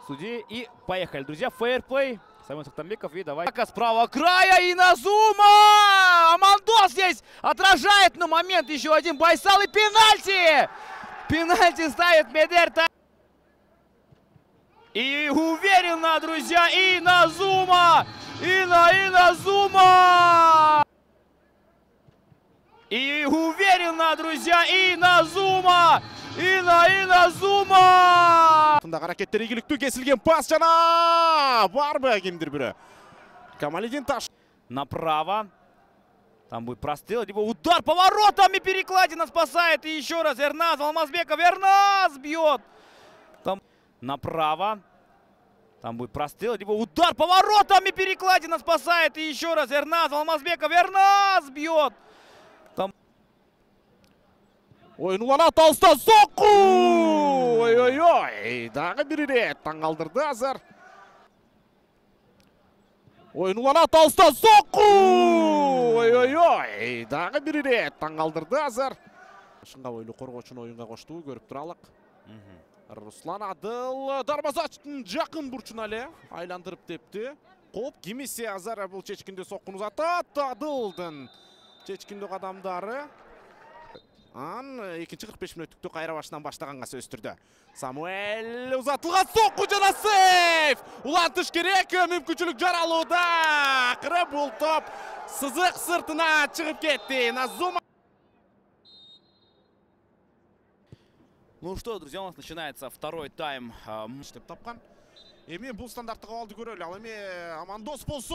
судьи. И поехали, друзья. Фейерплей. Самуэль Сактамбеков. И давай. С правого края. Иназума! Амандос здесь отражает. Но момент еще один. Байсал и пенальти! Пенальти ставит Медерта. И уверенно, друзья, Иназума! Иназума! И уверенно, друзья, Иназума! Иназума! Харакеттер игіліктүү кесілген пас жана бар бы кимдир бирөө. Камалидин Таш. Направо. Там будет прострел, либо удар поворотами, перекладина спасает. И еще раз Эрназ Алмазбеков. Эрназ бьет. Там направо. Там будет прострел, либо удар поворотами, перекладина спасает. И еще раз Эрназ Алмазбеков. Эрназ бьет. Там... Ойнуланат алыстан соққу! Ой-ой-ой! Дағы бір рет таңғалдырды азар. Ойнуланат алыстан соққу! Ой-ой-ой! Дағы бір рет таңғалдырды азар. Шынға ойлы қорғочын ойынға қоштуы көріп тұралық. Руслан Адыл дарбазачтың жақын бұрчын әлі. Айландырып тепті. Қоп кемесе азар бұл чечкінде соққын ұзатады. Адылдың чечкінде қадамдары. Екінші 45 минуттықты қайра башынан баштағанға сөстірді. Самуэль ұзатылған соққы жана сейф! Улантыш керек, мүмкіншілік жаралуда. Ақыры бұл топ сызық сыртына шығып кетті. Назума. Ну что, друзья, у нас начинается второй тайм. Тапқан. Эми бұл стандартты қалды көрелі. Ал эми Амандос болсо,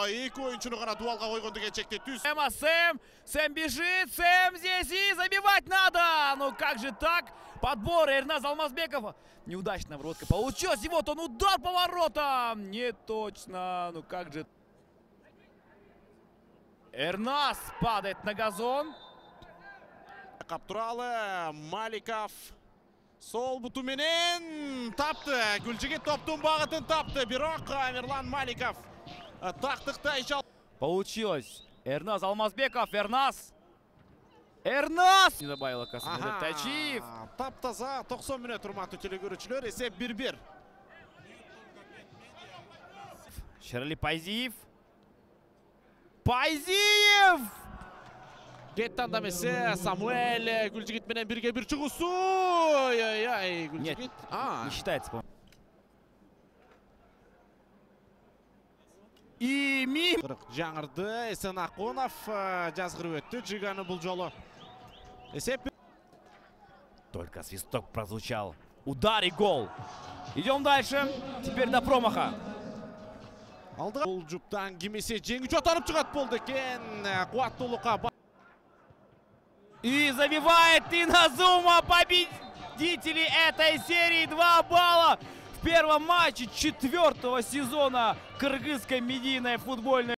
екі ойыншыны ғана дуалға қойғанды кечекте түс. Сэм бежит, Сэм здесь и забивать надо. Ну как же так? Подбор Эрназ Алмазбеков. Неудачная вротка получилась. И вот он удар по воротам. Не точно. Ну как же. Эрназ падает на газон. Каптуралы Маликов. Сол бұтуменен тапты. Гүлжігет топтың бағытын тапты. Бирок Амирлан Маликов тақтықтай жал. Получилось. Эрназ Алмазбеков. Эрназ. Эрназ! Не добавила Касымбек Тачиев. Таптаза 90 минут тұрматы телегөрүчілер. Есеп 1-1. Шерли Пайзиев. Пайзиев! Кеттан да месе Самуэль Гүлжігет менен бірге бір чығысу. Ой-ой-ой, Гүлжігет. Нет, не считается, по-моему. И мим. Жаңырды, Эсен Ақонов жазғырып өтті. Жиганы бұл жолы. Есеп. Только свисток прозвучал. Удар и гол. Идем дальше. Теперь до промаха. Алдыға. Бұл жұптан кемесе жеңіч отарып шығат болды кен. Қуаттылыққа. И забивает Иназума, победители этой серии. 2 балла в первом матче 4-го сезона кыргызской медийной футбольной.